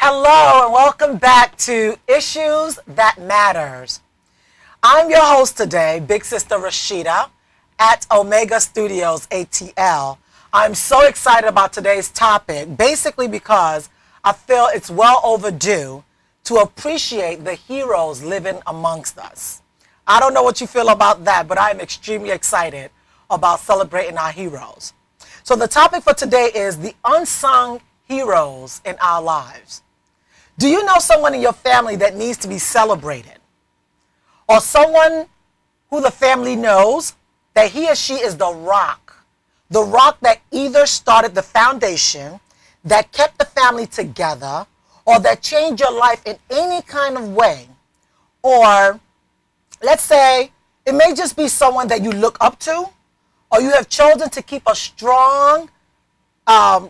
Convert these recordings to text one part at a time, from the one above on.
Hello and welcome back to Issues That Matters. I'm your host today, Big Sister Rasheeda at Omega Studios ATL. I'm so excited about today's topic, basically because I feel it's well overdue to appreciate the heroes living amongst us. I don't know what you feel about that, but I'm extremely excited about celebrating our heroes. So the topic for today is the unsung heroes in our lives. Do you know someone in your family that needs to be celebrated? Or someone who the family knows that he or she is the rock that either started the foundation, that kept the family together, or that changed your life in any kind of way? Or let's say it may just be someone that you look up to, or you have chosen to keep a strong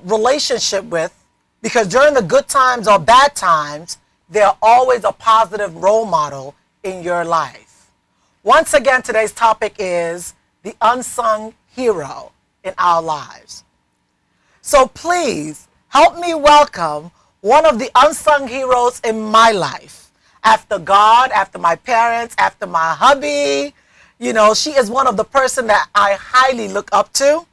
relationship with, because during the good times or bad times, they're always a positive role model in your life. Once again, today's topic is the unsung hero in our lives. So please help me welcome one of the unsung heroes in my life. After God, after my parents, after my hubby, you know, she is one of the person that I highly look up to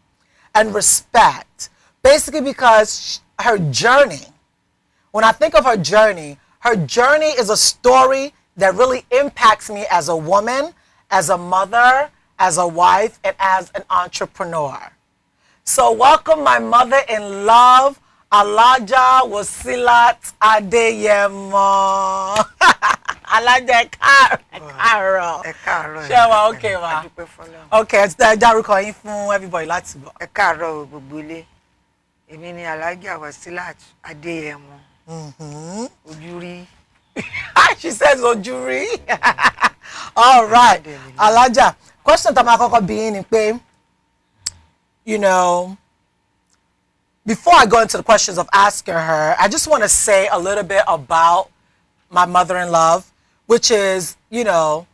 and respect. Basically because her journey, when I think of her journey is a story that really impacts me as a woman, as a mother, as a wife, and as an entrepreneur. So welcome my mother-in-law, Alaja Wasilat Adeyemo. Alaja Ekaro. Shewa, okay, ma. Okay, it's dárúkọ yín fún everybody láti gbọ́. Ekaro gbogbo ilé. Èmi ni Alaja Wasilat Adeyemo. Ojúrí. She says Ojúrí. All right. Alaja, question tá máa kọ́kọ́ bi yín ni pé, you know, before I go into the questions of asking her, I just want to say a little bit about my mother-in-law, which is, you know,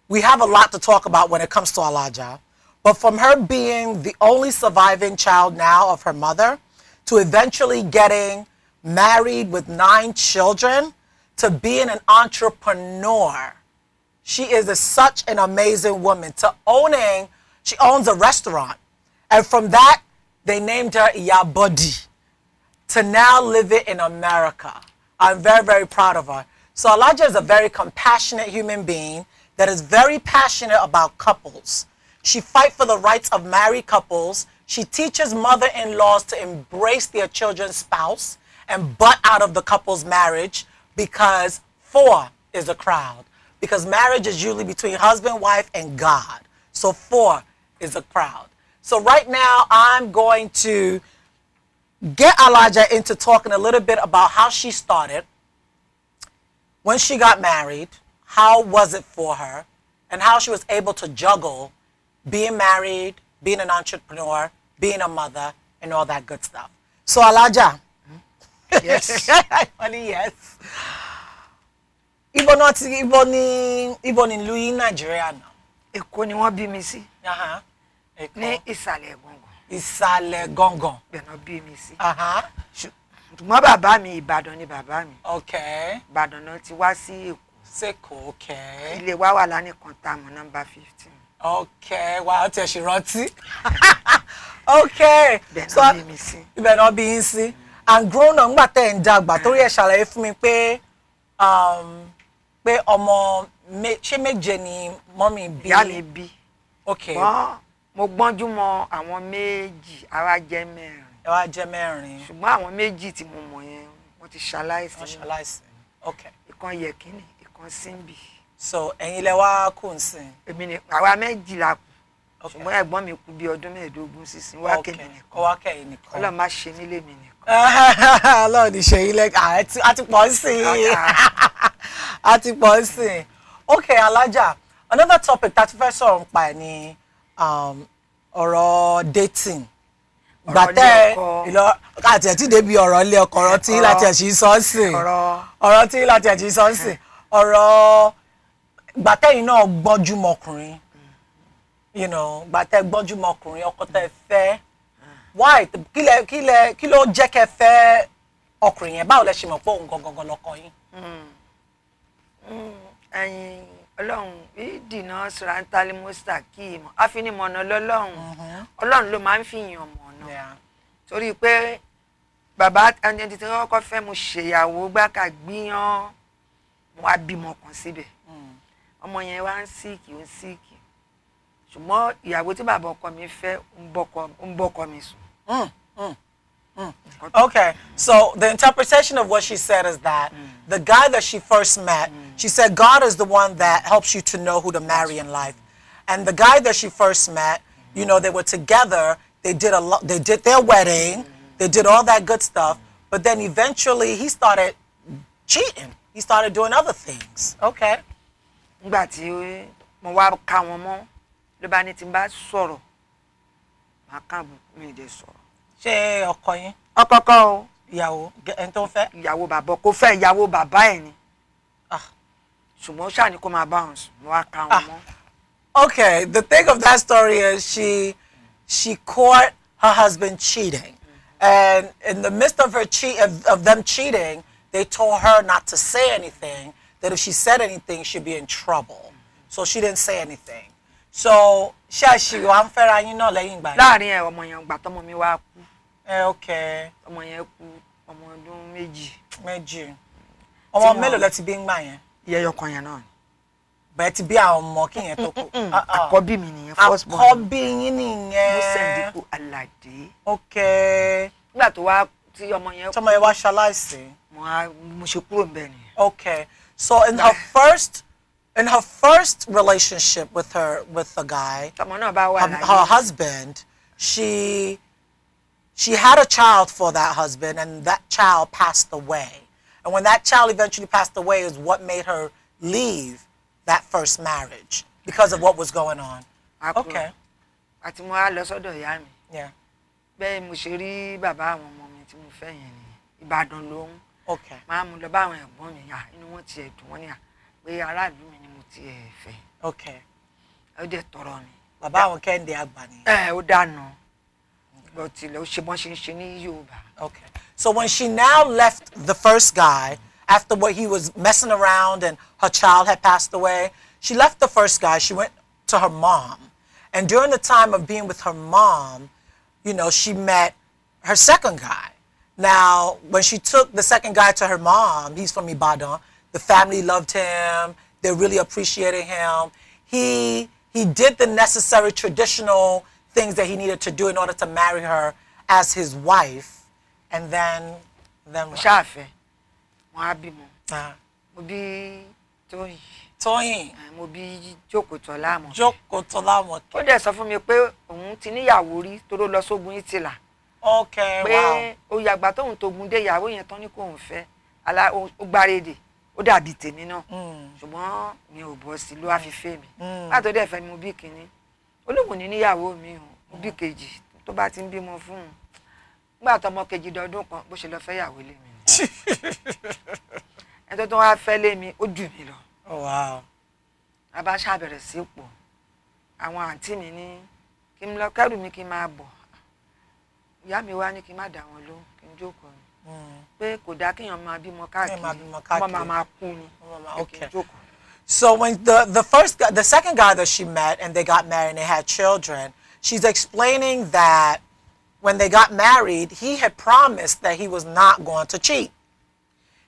we have a lot to talk about when it comes to Alaja. But from her being the only surviving child now of her mother, to eventually getting married with 9 children, to being an entrepreneur, she is such an amazing woman. To owning, she owns a restaurant. And from that, they named her Iyabodi. To now live it in America. I'm very, very proud of her. So Alaja is a very compassionate human being that is very passionate about couples. She fights for the rights of married couples. She teaches mother-in-laws to embrace their children's spouse and butt out of the couple's marriage, because 4 is a crowd. Because marriage is usually between husband, wife, and God. So 4 is a crowd. So right now, I'm going to get Alaja into talking a little bit about how she started, when she got married, how was it for her, and how she was able to juggle being married, being an entrepreneur, being a mother, and all that good stuff. So Alaja. Yes. Honey, yes. Ibo ni ìlú yín Nigeria now. Èkó ni wọ́n bí mi sí. Ní Ìsàlẹ̀ Gàngàn. Ìsàlẹ̀ Gàngàn. Bẹ́ẹ̀ náà bí mi sí. Ṣùgbọ́n bàbá mi Ìbàdàn ni bàbá mi. Okay. Ìbàdàn náà ti wá sí Èkó. Seko, okay. Ilé wa wà lánìkan tá mọ̀ number 15. Okay, wow, tí ẹ ṣe rántí. Okay. Bẹ́ẹ̀ náà bí mi sí. Ibẹ̀ náà bí yín sí. And grown up, ngbà tẹ́ ń dàgbà, torí ẹ ṣàlàyé fún mi pé ọmọ ṣé méje ni mọ́mì bí. Ìyá mi bí. Okay. Mo gbọ́njú mọ́ àwọn méjì, àwa jẹ́ mẹ́rin. Ẹ wá jẹ́ mẹ́rin. Ṣùgbọ́n àwọn méjì tí mo mọ̀ yẹn wọ́n ti ṣaláìsí. Wọ́n ṣaláìsí. Okay. Ìkan Yẹ̀kínì, ìkan Símbì. So ẹ̀yin lẹ wá kù ńsìn. Èmi ni àwa méjì la kù. Ṣùgbọ́n ẹ̀gbọ́n mi kú bí ọdún 15 sísìn wá kẹ́mi nìkan. Ó wá kẹ́yìn nìkan. Ọlọ́run má ṣe nílé mi nìkan. Ọlọ́run ní ṣe yín lẹ́kọ̀ọ́ àti pọ̀ sí i. Àti pọ̀ sí i. Okay, Alaja, another topic that fẹ́ sọ̀rọ̀ nípa ẹ̀ ni ọ̀rọ̀ dating. Gbàtẹ́ ìlọ àti ẹ̀ tí débi ọ̀rọ̀ ilé ọkọ ọ̀rọ̀ tí láti ẹ̀ sì sọ sí. Ọ̀rọ̀ tí láti ẹ̀ sì sọ sí. Ọ̀rọ̀ gbàtẹ́ yìí náà gbọ́njú mọkùnrin. You know, gbàtẹ́ gbọ́njú mọkùnrin ọkọ tẹ́ fẹ́. Why? Kí ló jẹ́ kẹ́ fẹ́ ọkùnrin yẹn báwo lẹ ṣe mọ̀ pé òun gangan lọ́kọ yín. ẹ̀yin Ọlọ́run ìdìnnà sọ̀ràǹtàlì mọ́sítà kí ìmọ̀ àfinimọ̀nà lọ́lọ́run Ọlọ́run ló máa ń fi yàn mọ̀nà torí pé bàbá ẹni tí wọ́n kọ́ fẹ́ mo ṣèyàwó gbáka gbíyàn mo wá bímọ kan síbẹ̀ ọmọ yẹn wá ń síìkì ṣùgbọ́n ìyàwó tí bàbá ọkọ mi fẹ́ ń bọ́kọ mi sùn. Okay, so the interpretation of what she said is that the guy that she first met, she said God is the one that helps you to know who to marry in life. And the guy that she first met, you know, they were together, they did their wedding, they did all that good stuff, but then eventually he started cheating. He started doing other things. Okay. Nígbà tí mo wá ká wọn mọ́ ló bá ní tí n bá sọ̀rọ̀ màá kàn mí dé sọ̀rọ̀. Ṣé ọkọ yín? Ọkọ kọ́ o. Ìyàwó ẹni tó ń fẹ́? Ìyàwó bàbá kò fẹ́ ìyàwó bàbá ẹ̀ ni. Ṣùgbọ́n ṣáà ni kó máa bá wọn sùn mo wá ká wọn mọ́. Okay, the thing of that story is she caught her husband cheating. And in the midst of of them cheating, they told her not to say anything, that if she said anything, she'd be in trouble. So she didn't say anything. So, she wa fẹ́ra yín náà lẹ́yìn ìgbà yẹn. Láàrin ẹ̀ ọmọ yẹn gbà tọ́mọ mi wá kú. Okay. Ọmọ yẹn kú ọmọ ọdún méjì. Ọmọ mélòó lẹ ti bí ńgbà yẹn? Ìyẹyọkan yẹn náà. Bẹ́ẹ̀ ti bí àwọn ọmọ kí yẹn tó kú. Àkọ́bí mi nìyẹn first born. Àkọ́bí yín nìyẹn. Mo sẹ́ndíkù Aládé. Okay. Nígbà tó wá tí ọmọ yẹn kú. Tọ́mọ yẹn wá ṣaláìsí. Mo ṣe kúrò ńbẹ̀ ni. Okay. So in her first relationship with the guy, her husband, she had a child for that husband, and that child passed away. And when that child eventually passed away is what made her leave that first marriage because of what was going on. Okay. Àti mo wá lọ sọ́dọ̀ ìyá mi. Yeah. Bẹ́ẹ̀ mo ṣe rí bàbá àwọn ọmọ mi tí mo fẹ́ yẹn ni Ìbàdàn lóhùn. Okay. Máa mú lọ bá àwọn ẹ̀gbọ́n mi yá inú wọn ti ẹ̀dùn wọn ní à pé aráàlú mi ni mo ti fẹ́. Okay. Ó dẹ̀ tọrọ mi. Bàbá àwọn Kẹ́hìndé àgbà ni. Ó dànù. Bó tilẹ̀ ó ṣe bọ́n ṣe ń ṣe ní Yorùbá. Okay. So when she now left the first guy, after what he was messing around and her child had passed away, she left the first guy, she went to her mom. And during the time of being with her mom, you know, she met her second guy. Now, when she took the second guy to her mom, he's from Ibadan, the family loved him, they really appreciated him. He did the necessary traditional things that he needed to do in order to marry her as his wife. And then Ṣáàfẹ́, mo á bímọ. Mo bí Tóyìn. Mo bí Jókòtọ́lá mọ̀. Jókòtọ́lá mọ̀. Ó dẹ̀ sọ fún mi pé òun ti níyàwó rí tó lọ sógun Ìtìlá. Okay, wow. Pé ó yàgbà tóun tógun dé ìyàwó yẹn tán ní kóun fẹ́. Ó gbárédè. Ó dàbí tèmi náà. Ṣùgbọ́n mi ò bọ́ sí ló wá fi fẹ́ mi. Láti dẹ̀ fẹ́ mi mo bí kínní. Olóhùn ní níyàwó mi o. Mo bí kejì tó bá ti ń bímọ fún un. Nígbà tọmọ kejì dọdún kan bó ṣe lọ fẹ́ yàwó lé mi. Ẹni tó wá fẹ́ lé mi ó jù mí lọ. Oh wow. A bá ṣàbẹ̀rẹ̀ sí pọ̀. Àwọn àǹtí mi ní kí n lọ kẹ́rù mi kí n máa bọ̀. Ìyá mi wá ní kí n má dà wọ́n lóhùn kí n jókòó ni. Pé kò dá kéèyàn máa bímọ káàkiri. Ọmọ máa kú ni. Okay. So when the second guy that she met and they got married and they had children, she's explaining that when they got married, he had promised that he was not going to cheat.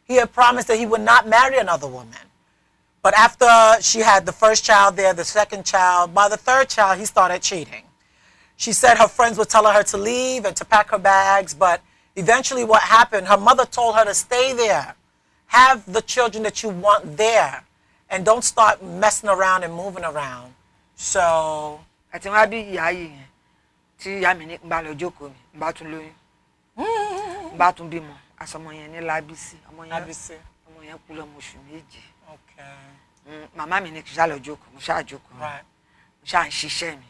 He had promised that he would not marry another woman. But after she had the first child there, the second child, by the third child, he started cheating. She said her friends were telling her to leave and to pack her bags, but eventually what happened, her mother told her to stay there. Have the children that you want there, and don't start messing around and moving around. So... Àti wá bí ìyá yìí yẹn tí ìyá mi ní bá lọ jókòó mi bá tún lóyún bá tún bímọ àsọmọ yẹn ní Lábísí ọmọ yẹn kú lọ́mọ oṣù méjì. Okay. Màmá mi ní kí ṣá lọ jókòó mo ṣá jókòó mo ṣá ń ṣiṣẹ́ mi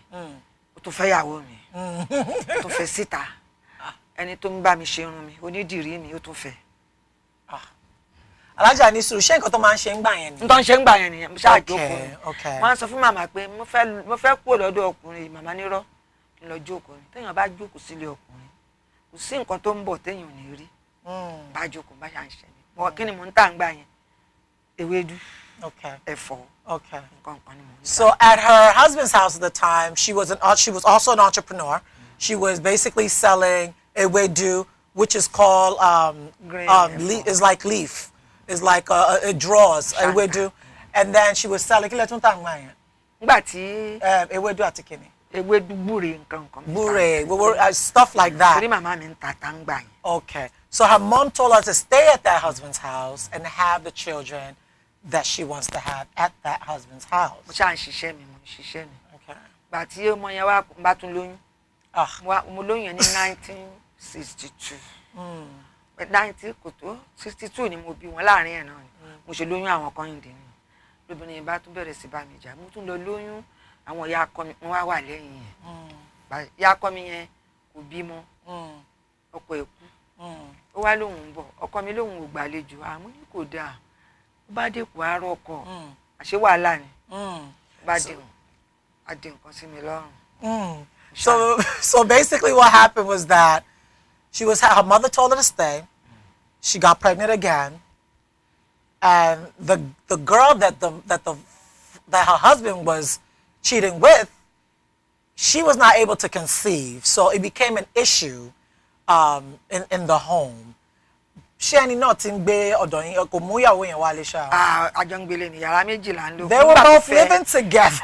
ó tún fẹ́ yàwó mi ó tún fẹ́ síta ẹni tó ń bá mi ṣe irun mi onídìrí mi ó tún fẹ́. Alájà ní sùúrù ṣé nǹkan tó máa ń ṣe ń gbà yẹn ni. Nǹkan ṣe ń gbà yẹn nìyẹn mo ṣá jókòó. Okay. Wọ́n sọ fún màmá pé mo fẹ́ kúrò lọ́dọ̀ ọkùnrin màmá nírọ́ kí n lọ jókòó ni téèyàn bá jókòó sílé ọkùnrin kò sí nǹkan tó ń bọ̀ téèyàn ò ní rí bá jókòó bá ṣà ń ṣe ni mo kí ni mo ń tà ń gbà yẹn ewédú ẹ̀fọ́. Okay. So at her husband's house at the time, she was also an entrepreneur. She was basically selling ewedu, which is called is like leaf. It's like it draws ewedu, and then she was selling ewedu atikini. Bure, stuff like that. Okay. So her mom told her to stay at that husband's house and have the children that she wants to have at that husband's house. Okay. But you mo yẹn wá bá tún lóyún. Mo lóyún ní 1962. But 1962 ni mo bí wọn láàrin ẹ̀ náà ni. Mo ṣe lóyún àwọn kan inde ni. Lóbìnrin bá tún bẹ̀rẹ̀ sí bá mi jà. Mo tún lọ lóyún àwọn ìyá ọkọ mi wọ́n wá wà lẹ́yìn yẹn. Ba ìyá ọkọ mi yẹn kò bímọ. Ọkọ ẹ̀ kú. Ó wá lóhùn ń bọ̀. Ọkọ mi lóhùn ò gbàlejò. Mo ní kò dáa. Bá dé kó arọ ọkọ. Àṣé wàhálà ni. Bá dé adé nǹkan sí mi lọ́rùn. So basically what happened was that her mother told her to stay. She got pregnant again. And the girl that her husband was cheating with, she was not able to conceive. So it became an issue in the home. They were both living together.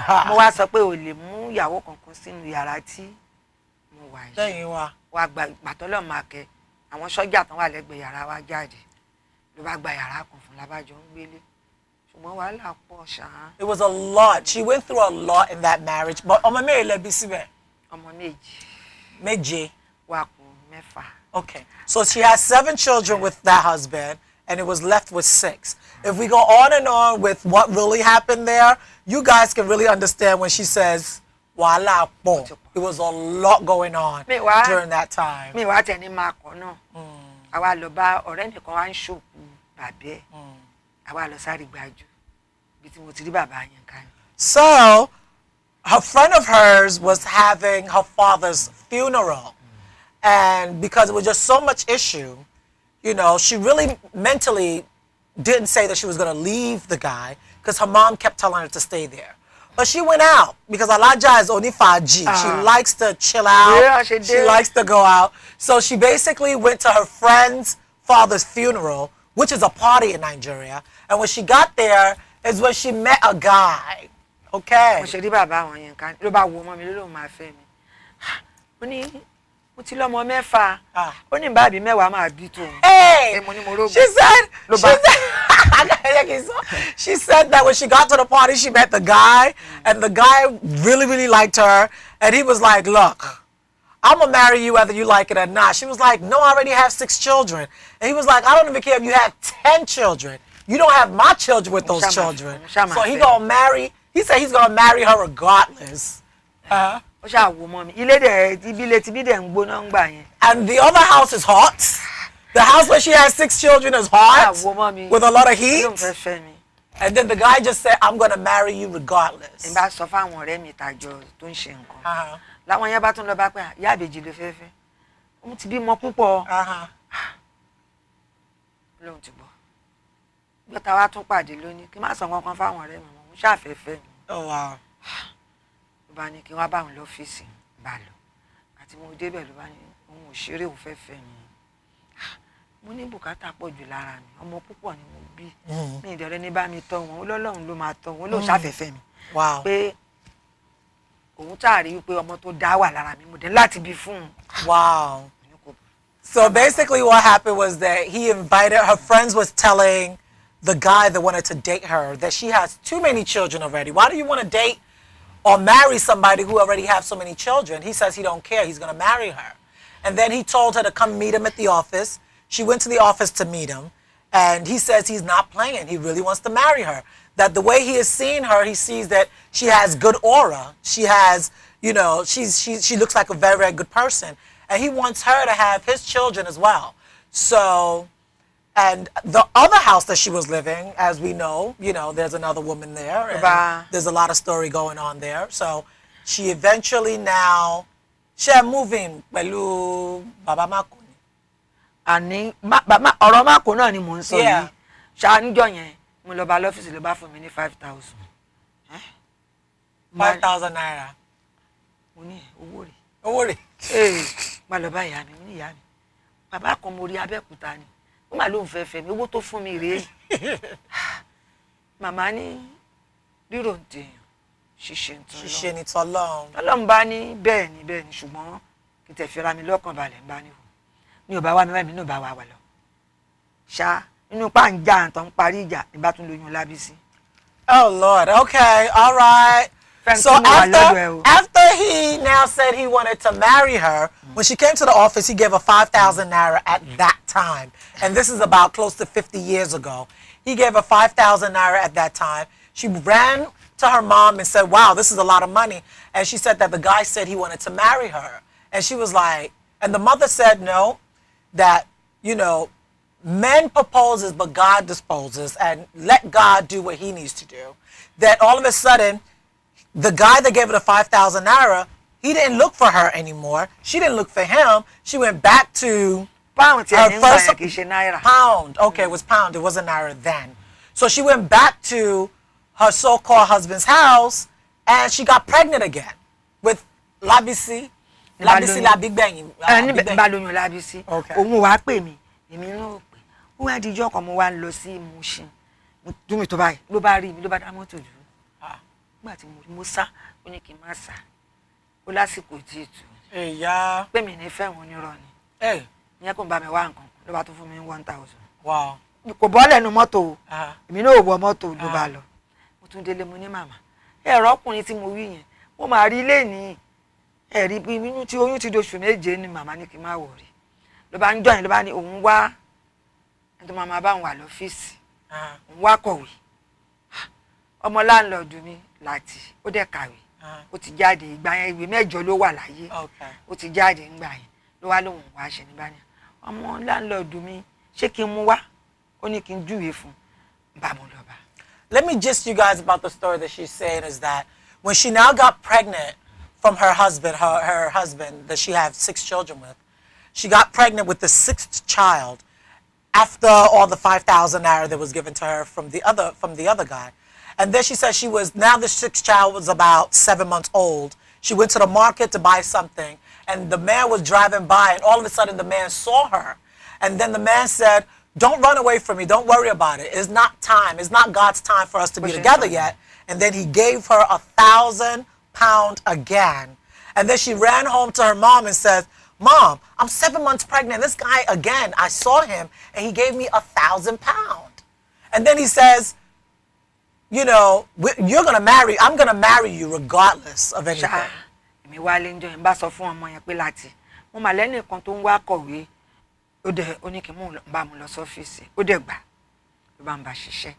There you are. It was a lot. She went through a lot in that marriage. But okay. So she has 7 children with that husband, and it was left with 6. If we go on and on with what really happened there, you guys can really understand when she says, "Wala po." It was a lot going on during that time. So, a friend of hers was having her father's funeral. And because it was just so much issue, you know, she really mentally didn't say that she was going to leave the guy because her mom kept telling her to stay there. But she went out because Alaja is only 5G. She likes to chill out. Yeah, she likes to go out. So she basically went to her friend's father's funeral, which is a party in Nigeria. And when she got there is when she met a guy. Okay. Hey! She said that when she got to the party, she met the guy, and the guy really, really liked her, and he was like, "Look, I'm gonna marry you whether you like it or not." She was like, "No, I already have 6 children," and he was like, "I don't even care if you have 10 children. You don't have my children with those children." So he gonna marry. He said he's gonna marry her regardless. And the other house is hot. The house where she has 6 children is hot with a lot of heat. And then the guy just said, "I'm going to marry you regardless." Oh, wow. Wow. Wow. So basically what happened was that he invited, her friends was telling the guy that wanted to date her that she has too many children already. Why do you want to date or marry somebody who already has so many children? He says he don't care. He's going to marry her. And then he told her to come meet him at the office. She went to the office to meet him. And he says he's not playing. He really wants to marry her. That the way he is seeing her, he sees that she has good aura. She has, you know, she looks like a very, very good person. And he wants her to have his children as well. So, and the other house that she was living, as we know, you know, there's another woman there. And there's a lot of story going on there. So she eventually now, she moving, Baba Makuni. àní ọ̀rọ̀ máàkó náà ni mò ń sọ yìí ṣáà níjọ́ yẹn mo lọ bá lọ́fíìsì ló bá fún mi ní 5,000. 5,000 naira. mo ní owó rẹ̀. Owó rẹ̀. Má lọ bá ìyá mi, mo ní ìyá mi bàbá kan mo rí Abẹ́òkúta ni ó mà lóun fẹ́ fẹ́ mi owó tó fún mi rèé. Màmá ní rírò ń tèèyàn ṣíṣe ní tọ́lọ́run. Ọlọ́run bá ní bẹ́ẹ̀ ni ṣùgbọ́n kí n tẹ̀ fira mi lọ́kàn balẹ̀ ń bá ní wò mi ò bá wá mi wá mi náà bá wà wà lọ ṣá inú pàǹjà àtọ̀ ń parí ìjà ní bá tún lóyún Lábísí. Oh Lord, okay, all right. So after he now said he wanted to marry her, when she came to the office, he gave her 5,000 naira at that time. And this is about close to 50 years ago. He gave her 5,000 naira at that time. She ran to her mom and said, wow, this is a lot of money. And she said that the guy said he wanted to marry her. And she was like, and the mother said, no, that, you know, men proposes, but God disposes, and let God do what he needs to do. That all of a sudden, the guy that gave her the 5,000 naira, he didn't look for her anymore. She didn't look for him. She went back to her first pound. Okay, it was pound. It wasn't naira then. So she went back to her so-called husband's house, and she got pregnant again with Lábísí. Lábísí la Big Bang. Lábísí. Okay. Òun wá pè mí, èmi náà pè. Ó wá di ọjọ́ kan mo wá lọ sí Mushin. Mo tú mi tó báyìí. Ló bá rí mi, ló bá dá mọ́tò dúró. Nígbà tí mo sá, ó ní kí n má sá. Ó lásìkò tí ìtù. Ìyá. Pé mi ní fẹ́ wọn nírọ̀ ni. Ìyẹn kò ń bá mi wá nǹkan. Ló bá tún fún mi 1,000. Wow. Kò bọ́lẹ̀ nu mọ́tò o. Èmi náà ò wọ mọ́tò ló bá lọ. Mo tún délé mo ní màmá. Ẹ̀rọ ọkùnrin tí mo wí yẹn, mo máa rí lẹ́ni. Ẹ̀rí bí inú tí oyún ti doṣù méje ni màmá ní kí n má wọ̀rí. Ló bá ń jọyìn ló bá ní òun wá. Ẹni màmá bá ń wà lọ́fíìsì. Òun wá kọ̀wé. Ọmọ láńlọ́ọ̀dù mi láti ó dẹ̀ kàwé. Ó ti jáde ìgbà yẹn ìwé 8 ló wà láyé. Ó ti jáde ńgbà yẹn ló wá lóhùn wá ṣe ní báyìí. Ọmọ láńlọ́ọ̀dù mi ṣé kí n mú wá? Ó ní kí n júwe fún. Bá mo lọ bá. Let me gist you guys about the story that she's saying is that when she now got pregnant from her husband, her husband that she had 6 children with, she got pregnant with the 6th child after all the 5,000 naira that was given to her from the other guy. And then she said now the 6th child was about 7 months old. She went to the market to buy something, and the man was driving by, and all of a sudden the man saw her. And then the man said, don't run away from me. Don't worry about it. It's not time. It's not God's time for us to be together yet. And then he gave her 1,000 pounds again. And then she ran home to her mom and said, Mom, I'm 7 months pregnant. This guy, again, I saw him, and he gave me 1,000 pounds. And then he says, you know, you're going to marry, I'm going to marry you regardless of anything. Mi wá lé ńjọ́ yẹn bá sọ fún ọmọ yẹn pé láti mo mà lẹ́nu kan tó ń wá kọ̀wé ó dẹ̀ ó ní kí n bá mu lọ sọ́fíìsì ó dẹ̀ gbà ló bá ń bá ṣiṣẹ́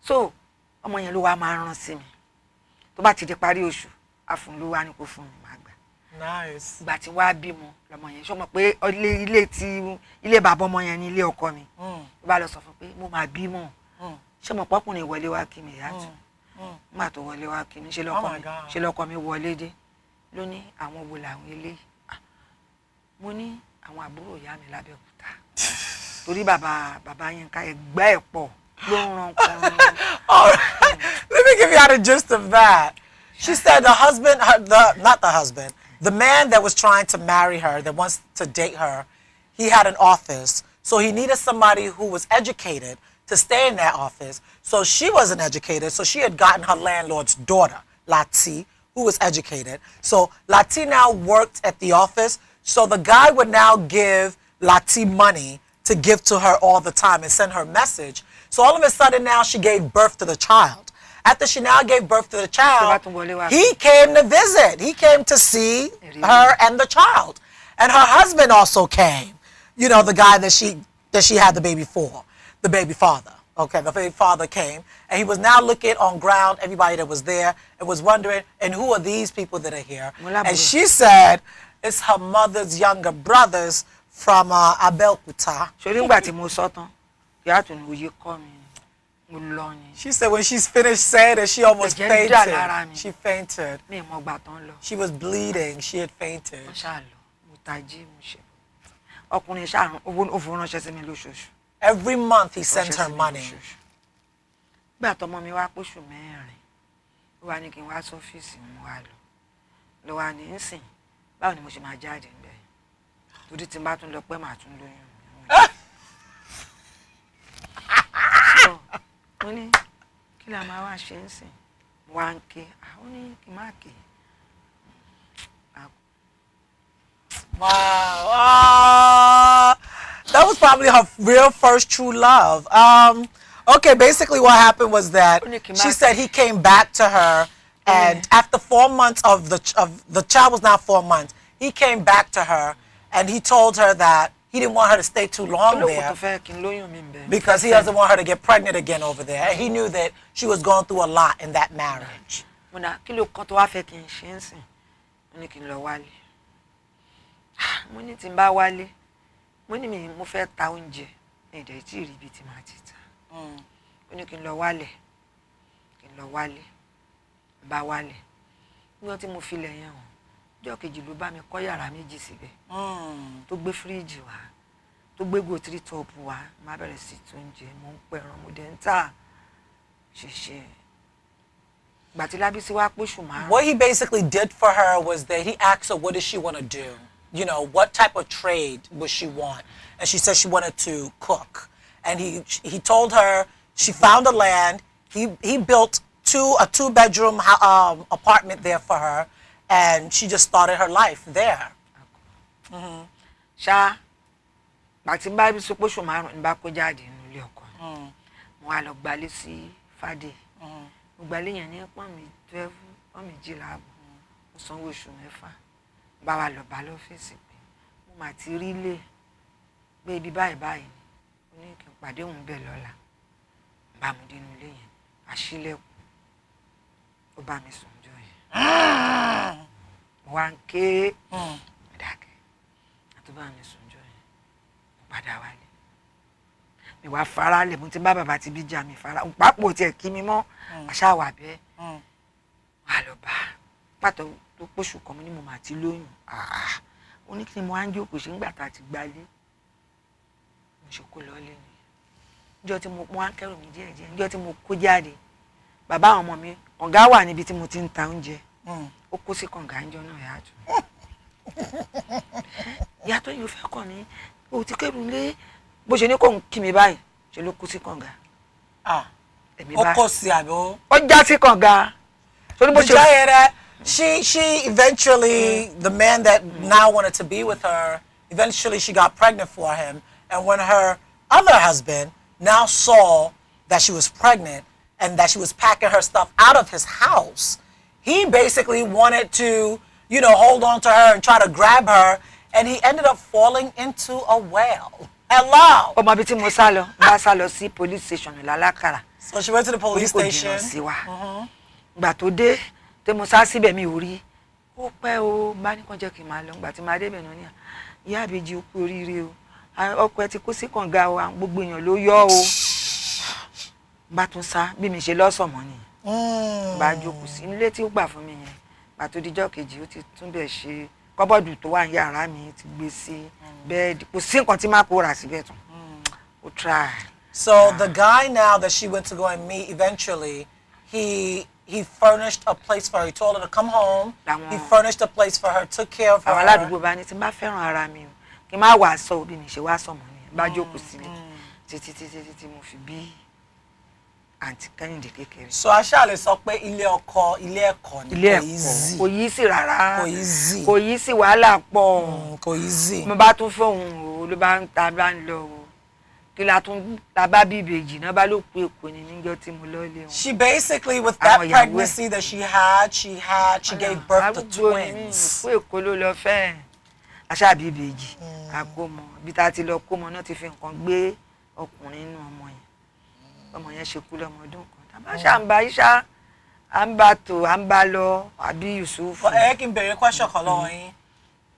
so ọmọ yẹn ló wá máa rán sí mi tó bá ti di parí oṣù àfún ló wá ní kó fún mi máa gbà. Nice. Ìgbà tí wá bímọ lọmọ yẹn sọ mọ̀ pé ilé bàbá ọmọ yẹn ní ilé ọkọ mi ló bá lọ sọ fún pé mo máa bímọ ṣé mo pọ́kùnrin wọlé wá kí mi yàtọ̀ má tó wọlé wá kí mi ṣe lọ́kọ mi wọlé dé ló ní àwọn wo làwọn eléyìí mo ní àwọn àbúrò ìyá mi l'Ábẹ́òkúta torí bàbá yẹn ká ẹgbẹ́ ẹ̀ pọ̀ ló ń ran kan. All right. Let me give you the gist of that. She said the man that was trying to marry her, that wants to date her, he had an office. So he needed somebody who was educated to stay in that office. So she wasn't educated, so she had gotten her landlord's daughter, Lati, who was educated. So Lati now worked at the office, so the guy would now give Lati money to give to her all the time and send her a message. So all of a sudden now she gave birth to the child. After she now gave birth to the child, he came to visit. He came to see her and the child. And her husband also came, you know, the guy that she had the baby for, the baby father. Okay, the baby father came, and he was now looking on ground, everybody that was there, and was wondering, and who are these people that are here? And she said, it's her mother's younger brothers from Abẹ́òkúta. She said when she's finished saying it, she almost fainted. She fainted. She was bleeding. She had fainted. ọkùnrin ṣá ó fún ránṣẹ́ sí mi lóṣooṣù. Every month he sends her money. Gbà tọmọ mi wá póṣù mẹ́rin ó wá ní kí n wá sọ́fíìsì mo wá lọ wá ní nsìn báwo ni mo ṣe máa jáde ńbẹ̀ torí tí n bá tún lọ pẹ́ màá tún lóyún mo ní kí la máa wá ṣe nsìn mo wá ń ké ó ní kí n má ké. Wow. That was probably her real first true love. Okay, basically what happened was that she said he came back to her, and after 4 months of the child was now 4 months, he came back to her and he told her that he didn't want her to stay too long there because he doesn't want her to get pregnant again over there. And he knew that she was going through a lot in that marriage. Mo ní tí n bá wálé mo ní mi mo fẹ́ ta oúnjẹ ẹ̀dẹ̀ tí rí bí tí máa ti ta ó ní kí n lọ wálé bá wálé nígbà tí mo filẹ̀ yẹn hàn ọjọ́ kejì ló bá mi kọ́ yàrá méjì síbẹ̀ tó gbé fíríjì wá tó gbé gòtírì tọ́ọ̀pù wá má bẹ̀rẹ̀ sí tó oúnjẹ mo ń pẹ̀ràn mo dẹ̀ ń tà ṣẹ̀ṣẹ̀ gbàtí Lábísí wá póṣù márùn. What he basically did for her was that he asked her, what does she want to do? You know, what type of trade would she want? And she said she wanted to cook. And he told her, she found a land. He built a two-bedroom apartment there for her, and she just started her life there. Sha, bàtí n bá bí so póṣù márùn-ún bá kó jáde nínú ilé ọkọ. Mo wá lọ gbalé sí Fàdé. Mo gbalé yẹn ní pọ́n mi 12, pọ́n mi 12 àbọ̀. Mo sanwó oṣù 6. Bá wa lọ bá lọ́fíìsì pé mo máa ti rí lé pé ibi báyìí báyìí ó ní kí n pàdé òun bẹ́ẹ̀ lọ́la bá mi dínú ilé yẹn àṣílẹ̀kùn ó bá mi sùn jọ yẹn mo wá ń ké dákẹ́ àti bá mi sùn jọ yẹn mo padà wálé mi wá fara lẹ̀ mo ti bá bàbá ti bí jà mi fara pápò tiẹ̀ kí mi mọ́ àṣà wà bẹ́ẹ̀ wà lọ bá pàtó tó póṣù kan mo ní mo máa ti lóyún ó ní kí ni mo á ń jókòó ṣe ńgbà tá a ti gbalé mo ṣe kó lọ lé ni níjọ́ tí mo á ń kẹ́rù mi díẹ̀díẹ̀ níjọ́ tí mo kó jáde bàbá àwọn ọmọ mi kànga wà níbi tí mo ti ń ta oúnjẹ ó kó sí kànga ńjọ́ náà yàtọ̀ yàtọ̀ yìí ó fẹ́ kàn mí ó ti kẹ́rù lé bó ṣe ní kò ń kí mi báyìí ṣe ló kó sí kànga ó kó sí àbí ó já sí kànga so ní bó ṣe. She eventually, the man that now wanted to be with her, eventually she got pregnant for him. And when her other husband now saw that she was pregnant and that she was packing her stuff out of his house, he basically wanted to, you know, hold on to her and try to grab her. And he ended up falling into a well. Hello. Police station. So she went to the police station. Te mo sa síbẹ̀ mi ò rí ó pẹ́ o bá ní kàn jẹ́ kí n máa lọ ńgbà tí máa débẹ̀ náà ní ìyá àbèjì ó kú oríire o ọkọ ẹ ti kó sí kànga o gbogbo èèyàn ló yọ o bá tún sá bí mi ṣe lọ́sọ̀mọ́ ni bá jókòó sí nílé tí ó gbà fún mi yẹn bá tó dijọ́ kejì ó ti tún bẹ̀ ṣe kọ́bọ́ọ̀dù tó wà ní yàrá mi ti gbé sí bẹ́ẹ̀dì kò sí nǹkan tí má kó rà síbẹ̀ tún ó try. So the guy now that she went to go and meet eventually, he furnished a place for her. He told her to come home. He furnished a place for her, took care of her. Àwọn aládùúgbò bá ní tí n bá fẹ́ràn ara mi o kí n má wá sọ bí mi ṣe wá sọmọ ni bá jókòó sílẹ̀ títí mo fi bí àǹtí Kẹ́hìndé kékeré. So aṣá lè sọ pé ilé ọkọ ilé ẹ̀kọ́ ni kò easy. Kò yí sí rárá. Kò easy. Kò yí sí wàhálà pọ̀. Kò easy. Mo bá tún fóun o ló bá ń ta bá ń lọ o. She basically, with that pregnancy that she gave birth to twins.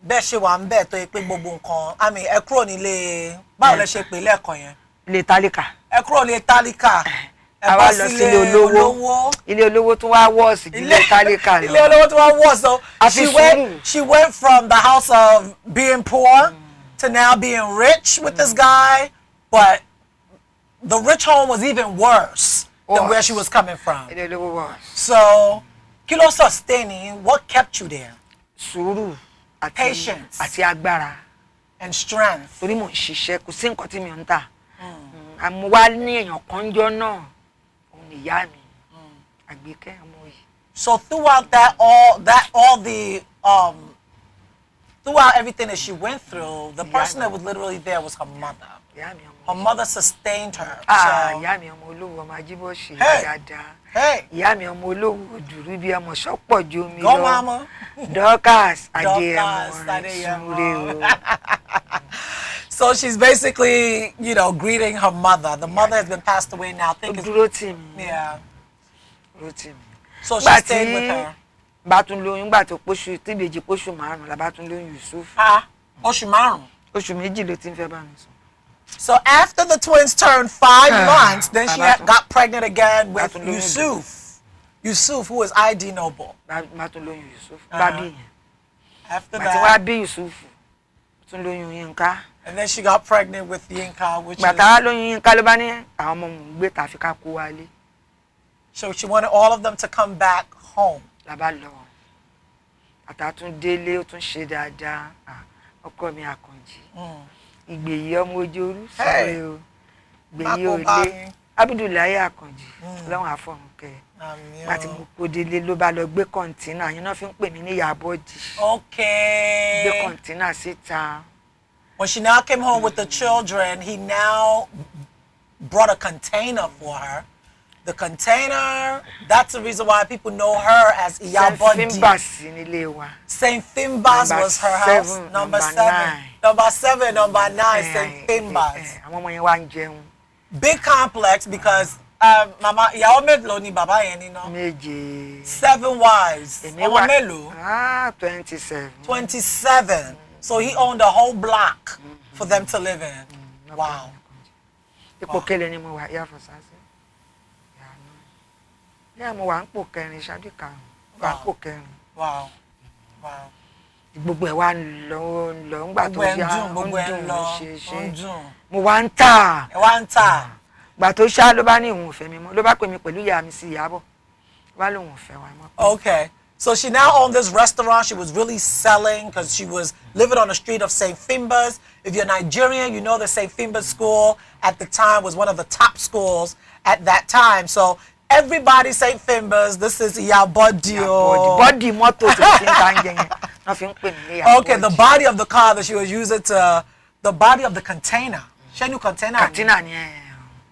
Bẹ́ẹ̀ ṣe wà ń bẹ̀ tó yẹ pé gbogbo nǹkan àmì ẹ kúrò nílé báwo lẹ ṣe pè lẹ́ẹ̀kan yẹn. Ilé tálíkà. Ẹ kúrò nílé tálíkà. Ẹ bọ́ sí ilé olówó. Ilé olówó tún wá wọ́ọ̀sì ilé tálíkà lọ. Ilé olówó tún wá wọ́ọ̀sì. So she went from the house of being poor to now being rich with this guy, but the rich home was even worse than where she was coming from. So, kí ló sustaining? What kept you there? Sùúrù, patience, àti agbára, and strength. Torí mo ṣiṣẹ́ kò sí nǹkan tí mi ń tà. Àmọ́ wá ní èèyàn kan jọ náà, òun ni ìyá mi. Àgbékẹ́ ọmọ yìí. So throughout throughout everything that she went through, the person that was literally there was her mother. Her mother sustained her. Ìyá mi ọmọ olówó ọmọ Ajíbọ́ṣe dáadáa. Ìyá mi ọmọ olówó dùrú bí ọmọ ṣọ́pọ̀ ju omi lọ. Go mama. Dorcas Adéyẹmọ. So she's basically, you know, greeting her mother. The mother has been passed away now. I think it's... Yeah. So she stayed with her. Bátún lóyún gbà tó pósù tí bèjì pósù márùn-ún la bátún lóyún Yusuf. Oṣù márùn-ún. Oṣù méjì ló ti ń fẹ́ bá mi sùn. So after the twins turned 5 months, then she got pregnant again with Yusuf. Yusuf, who is ID Noble. Bátún lóyún Yusuf. Bábí yẹn. After that. Bàtí wá bí Yusuf. Tún lóyún Yínká. And then she got pregnant with Yínká, which Bàtà lóyún Yínká ló bá ní àwọn ọmọ mò ń gbé tàfi ká kó wálé. So she wanted all of them to come back home. Làbá lọ. Àtàtún délé ó tún ṣe dáadáa. Ọkọ mi Àkànjí. Ìgbèyí ọmọ ojú orú sọ̀rọ̀ o. Ìgbèyí olé. Abdullahi Àkànjí. Ọlọ́run àfọ̀rùnkẹ́. Láti mo kó délé ló bá lọ gbé kọ̀ǹtínà. Yín náà fi ń pè mí ní Ìyábọ̀dí. Okay. Gbé kọ̀ǹtínà síta. When she now came home with the children, he now brought a container for her. The container, that's the reason why people know her as Iyabodi. St. Fimbas was her house. Number 7. Number 7, number 9, St. Fimbas. Big complex because Mama, ìyàwó mélòó ni bàbá yẹn ní náà? Méje. 7 wives. Ọmọ mélòó? 27. 27. So he owned a whole block for them to live in. Wow. Ipò kele ni mo wà yá fún sase. Yeah, mo wà ń pò kẹrin ṣáájú kan. Wà ń pò kẹrin. Wow. Wow. Gbogbo ẹ̀ wá lọ ńgbà tó yá. Gbogbo ẹ̀ lọ. Mo wá ń tà. Ẹ wá ń tà. Gbà tó ṣá ló bá ní òun ò fẹ́ mi mọ́. Ló bá pè mí pẹ̀lú ìyá mi sí Ìyábọ̀. Wá lóun ò fẹ́ wa mọ́. Okay. So she now owned this restaurant. She was really selling because she was living on the street of St. Fimbas. If you're Nigerian, you know the St. Fimbas school at the time was one of the top schools at that time. So everybody St. Fimbas, this is Iyabodi. Body motto. Okay, the body of the car that she was using the body of the container. She knew container.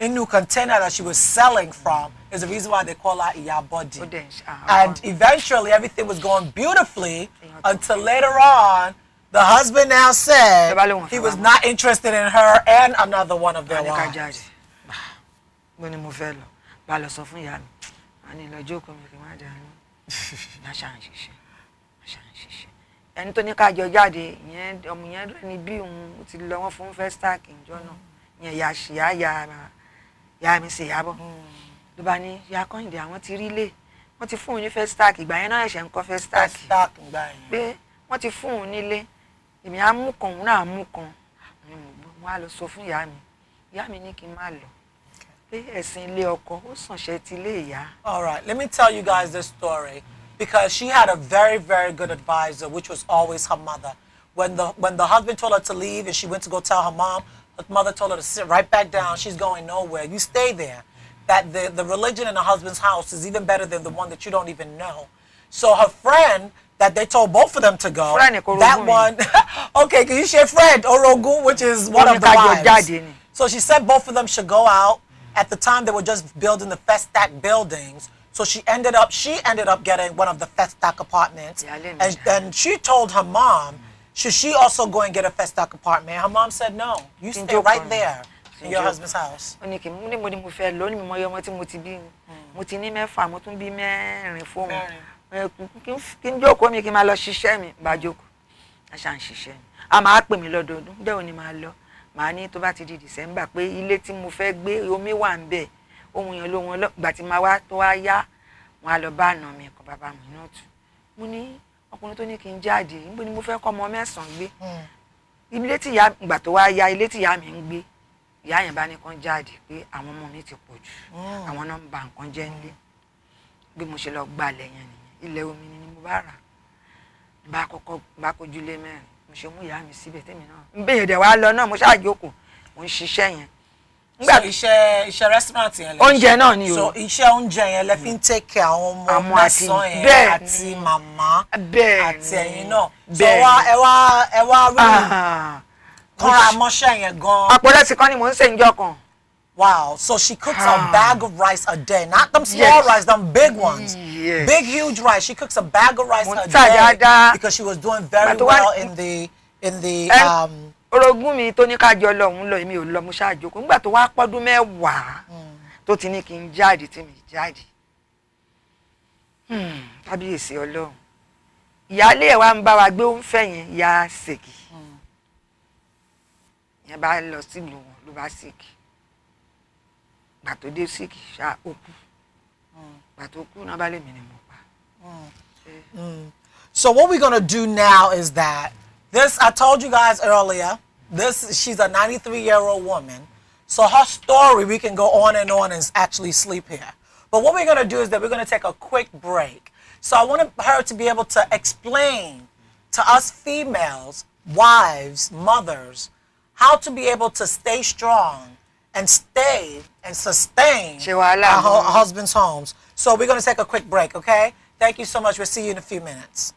A new container that she was selling from is the reason why they call her Iyabodi. And eventually everything was going beautifully until later on the husband now said he was not interested in her and another one of their wives. Ẹni tó ní ká jọ jáde ìyẹn ọmọ yẹn ní bí òun ti lọ wọ́n fún first stack ìjọ náà ìyẹn ya mi ṣe Ìyábọ̀ ló bá ní ya Kọ́yìndé àwọn ti rí lé wọ́n ti fún un ní first stack ìgbà yẹn náà ẹ̀ṣẹ̀ ń kọ́ first stack pé wọ́n ti fún un nílé èmi á mú kan òun náà mú kan mo á lọ sọ fún ìyá mi ní kí n má lọ pé ẹ̀sìn ilé ọkọ ó sàn ṣe ti ilé ìyá. All right, let me tell you guys this story. Because she had a very, very good advisor, which was always her mother. When the husband told her to leave and she went to go tell her mom, her mother told her to sit right back down. She's going nowhere. You stay there. That the religion in her husband's house is even better than the one that you don't even know. So her friend, that they told both of them to go, that one, okay, can you share friend, Orogun, which is one of the wives. So she said both of them should go out. At the time, they were just building the Festac buildings. So she ended up getting one of the Festac apartments. And she told her mom, should she also go and get a Festac apartment? Her mom said, no, you stay right there in your husband's house. Màá ní tó bá ti di December pé ilé tí mo fẹ́ gbé omi wà ńbẹ̀ ohun yẹn lóhun lọ gbà tí ma wá tó wá yá wọn á lọ bá àna mi ko bàbá mi náà tú mo ní ọkùnrin tó ní kí n jáde níbo ni mo fẹ́ kọ́ ọmọ 9 gbé ilé tí ìyá ìgbà tó wá ya ilé tí ìyá mi ń gbé ìyá yẹn bá ní kán jáde pé àwọn ọmọ mi ti pọ̀ jù àwọn náà ń ba nǹkan jẹ́ nílé bí mo ṣe lọ gbalẹ̀ yẹn nìyẹn ilẹ̀ omi ni mo bá rà bá kojúlé mẹ́rin mo ṣe mú ìyá mi síbẹ̀ tèmi náà ń bẹ̀yẹ̀ dẹ̀ wá lọ náà mo ṣáàjókòó mo ń ṣiṣẹ́ yẹn. So iṣẹ́ restaurant yẹn oúnjẹ náà ni o. So iṣẹ́ oúnjẹ yẹn lẹ fi ń take care àwọn ọmọ mẹ́sàn-án yẹn àti màmá àti ẹ̀yin náà. So ẹ wá rí kọ́ra mọ́ṣẹ́ yẹn gan. àpòlẹ́sì kan ni mò ń ṣe ìjọ kan. Wow, so she cooks a bag of rice a day, not them small rice, them big ones. Yes. Big, huge rice. She cooks a bag of rice a day because she was doing very well in the orogún mi tó ní ká jọ lọ òun lọ èmi ò lọ mo ṣáàjókòó nígbà tó wá pọ́dún mẹ́wàá tó ti ní kí n jáde tí mi jáde. Kábíyèsí Ọlọ́run. Ìyáálé ẹ̀ wá ń bá wa gbé ó ń fẹ́ yẹn ìyá Ṣèkì. Yẹn bá lọ sílùú wọn ló bá Ṣèkì. Gbà tó dé Ṣèkì ṣá ó kú. Gbà tó kú náà bá lè mí ni mo pa. So what we're going to do now is that this, I told you guys earlier, she's a 93-year-old woman. So her story, we can go on and actually sleep here. But what we're going to do is that we're going to take a quick break. So I want her to be able to explain to us females, wives, mothers, how to be able to stay strong and stay and sustain our husbands' homes. So we're going to take a quick break, okay? Thank you so much. We'll see you in a few minutes.